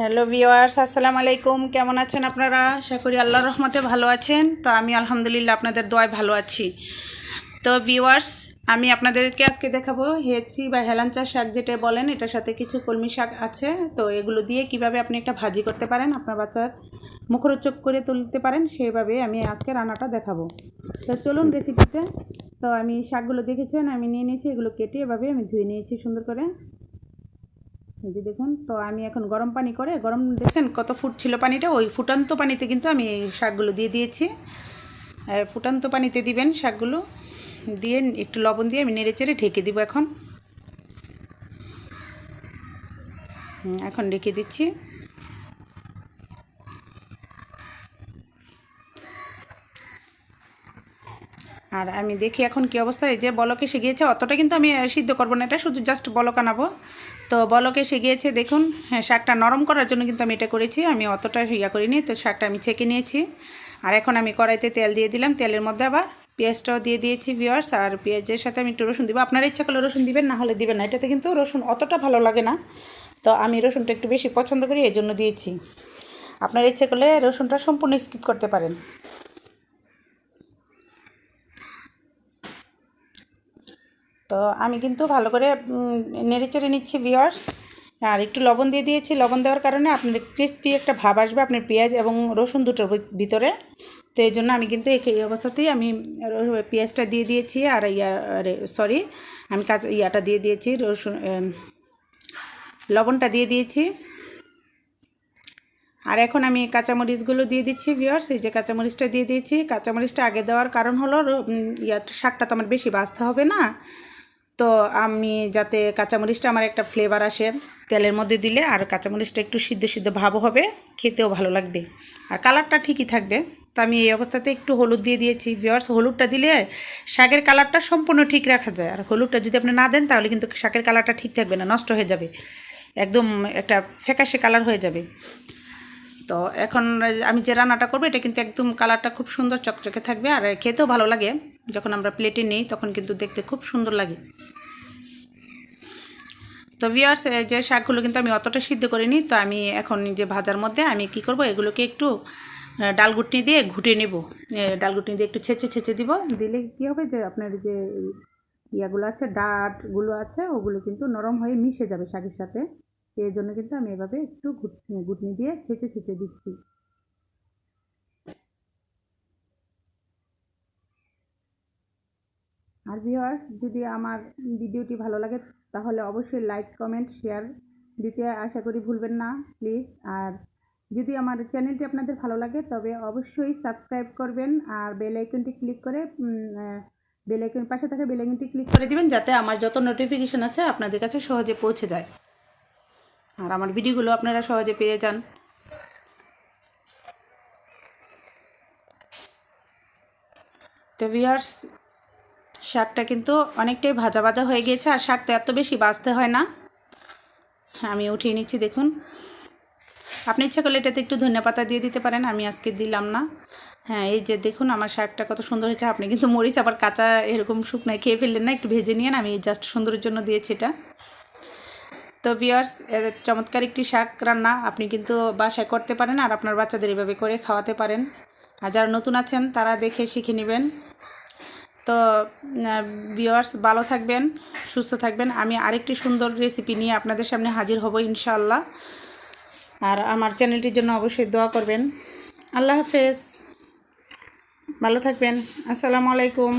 Hello viewers, আসসালামু আলাইকুম। কেমন আছেন আপনারা? আশা করি আল্লাহর রহমতে ভালো আছেন। তো আমি আলহামদুলিল্লাহ আপনাদের দোয়ায় ভালো আছি। তো ভিউয়ার্স, আমি আপনাদেরকে আজকে দেখাবো হেঁচি বা হেলাঞ্চা শাক যেটা বলেন, এটার সাথে কিছু কলমি শাক আছে। তো এগুলো দিয়ে কিভাবে আপনি একটা ভাজি করতে পারেন, আপনার বাচ্চার মুখরোচক করে তুলতে পারেন, সেভাবে আমি আজকে রান্নাটা দেখাবো। তো চলুন রেসিপিতে। তো আমি শাকগুলো দেখেছেন, আমি নিয়ে নিয়েছি, এগুলো কেটে এভাবে আমি ধুয়ে নিয়েছি সুন্দর করে। এই যে দেখুন, তো আমি এখন গরম পানি করে, গরম দেখছেন কত ফুটছিল পানিটা, ওই ফুটান্ত পানিতে কিন্তু আমি এই শাকগুলো দিয়ে দিয়েছি। ফুটান্ত পানিতে দিবেন শাকগুলো, দিয়ে একটু লবণ দিয়ে আমি নেড়ে চেড়ে ঢেকে দিব। এখন ঢেকে দিচ্ছি। আর আমি দেখি এখন কি অবস্থা। এই যে বলক এসে গিয়েছে, অতটা কিন্তু আমি সিদ্ধ করবো না, এটা শুধু জাস্ট বলক আনাবো। তো বলক এসে গিয়েছে দেখুন। হ্যাঁ, শাকটা নরম করার জন্য কিন্তু আমি এটা করেছি, আমি অতটা করিনি। তো শাকটা আমি ছেঁকে নিয়েছি। আর এখন আমি কড়াইতে তেল দিয়ে দিলাম, তেলের মধ্যে আবার পেঁয়াজটাও দিয়ে দিয়েছি ভিউয়ার্স। আর পেঁয়াজের সাথে আমি একটু রসুন দিব, আপনারা ইচ্ছা করলে রসুন দিবেন, না হলে দিবেন না। এটাতে কিন্তু রসুন অতটা ভালো লাগে না, তো আমি রসুনটা একটু বেশি পছন্দ করি, এই জন্য দিয়েছি। আপনারা ইচ্ছা করলে রসুনটা সম্পূর্ণ স্কিপ করতে পারেন। তো আমি কিন্তু ভালো করে নেড়েচেড়ে নিচ্ছি ভিউয়ার্স। আর একটু লবণ দিয়ে দিয়েছি, লবণ দেওয়ার কারণে আপনার ক্রিস্পি একটা ভাব আসবে আপনার পেঁয়াজ এবং রসুন দুটোর ভিতরে। তো এই জন্য আমি কিন্তু এই অবস্থাতেই আমি পেঁয়াজটা দিয়ে দিয়েছি। আর আমি ইয়াটা দিয়ে দিয়েছি, রসুন লবণটা দিয়ে দিয়েছি। আর এখন আমি কাঁচামরিচগুলো দিয়ে দিচ্ছি ভিউয়ার্স। এই যে কাঁচামরিচটা দিয়ে দিয়েছি। কাঁচামরিচটা আগে দেওয়ার কারণ হলো শাকটা তো আমার বেশি ভাজতে হবে না, তো আমি যাতে কাঁচামরিচটা আমার একটা ফ্লেভার আসে তেলের মধ্যে দিলে, আর কাঁচামরিচটা একটু সিদ্ধ সিদ্ধ ভাবও হবে, খেতেও ভালো লাগবে, আর কালারটা ঠিকই থাকবে। তো আমি এই অবস্থাতে একটু হলুদ দিয়ে দিয়েছি ভিউয়ার্স। হলুদটা দিলে শাকের কালারটা সম্পূর্ণ ঠিক রাখা যায়, আর হলুদটা যদি আপনি না দেন তাহলে কিন্তু শাকের কালারটা ঠিক থাকবে না, নষ্ট হয়ে যাবে, একদম একটা ফ্যাকাশে কালার হয়ে যাবে। তো এখন আমি যে রান্নাটা করবো এটা কিন্তু একদম কালারটা খুব সুন্দর চকচকে থাকবে, আর খেতেও ভালো লাগে। যখন আমরা প্লেটে নিই তখন কিন্তু দেখতে খুব সুন্দর লাগে। তো ভিউয়ার্স, যে শাকগুলো কিন্তু আমি অতটা সিদ্ধ করিনি। তো আমি এখন যে ভাজার মধ্যে আমি কি করব, এগুলোকে একটু ডালঘুটনি দিয়ে ঘুটে নেব। ডালঘুটনি দিয়ে একটু ছেঁচে ছেঁচে দিব, দিলে কী হবে যে আপনার যে ইয়াগুলো আছে, ডাঁটগুলো আছে, ওগুলো কিন্তু নরম হয়ে মিশে যাবে শাকের সাথে। এই জন্য কিন্তু আমি এভাবে একটু ঘুটনি দিয়ে ছেঁচে ছেঁচে দিচ্ছি। আর ভিউয়ার্স, যদি আমার ভিডিওটি ভালো লাগে তাহলে অবশ্যই লাইক কমেন্ট শেয়ার দিতে আশা করি ভুলবেন না প্লিজ। আর যদি আমার চ্যানেলটি আপনাদের ভালো লাগে তবে অবশ্যই সাবস্ক্রাইব করবেন, আর বেল আইকনটি ক্লিক করে পাশে থাকা বেল আইকনটি ক্লিক করে দিবেন, যাতে আমার যত নোটিফিকেশন আছে আপনাদের কাছে সহজে পৌঁছে যায়, আর আমার ভিডিওগুলো আপনারা সহজে পেয়ে যান। তো ভিউয়ার্স, শাকটা কিন্তু অনেকটাই ভাজা ভাজা হয়ে গিয়েছে, আর শাকটা এত বেশি ভাজতে হয় না। আমি উঠিয়ে নিচ্ছি দেখুন। আপনি ইচ্ছা করলে এটাতে একটু ধনেপাতা দিয়ে দিতে পারেন, আমি আজকে দিলাম না। হ্যাঁ, এই যে দেখুন আমার শাকটা কত সুন্দর হয়েছে। আপনি কিন্তু মরিচ আবার কাঁচা এরকম শুকনায় খেয়ে ফেললেন না, একটু ভেজে নিয়ে আমি জাস্ট সুন্দরের জন্য দিয়েছি এটা। তো ভিউয়ার্স, চমৎকার একটি শাক রান্না আপনি কিন্তু বাসায় করতে পারেন, আর আপনার বাচ্চাদের এভাবে করে খাওয়াতে পারেন। আর যারা নতুন আছেন তারা দেখে শিখে নেবেন। তো ভিউয়ার্স, ভালো থাকবেন, সুস্থ থাকবেন। আমি আরেকটি সুন্দর রেসিপি নিয়ে আপনাদের সামনে হাজির হব ইনশাআল্লাহ। আর আমার চ্যানেলটির জন্য অবশ্যই দোয়া করবেন। আল্লাহ হাফেজ, ভালো থাকবেন। আসসালামু আলাইকুম।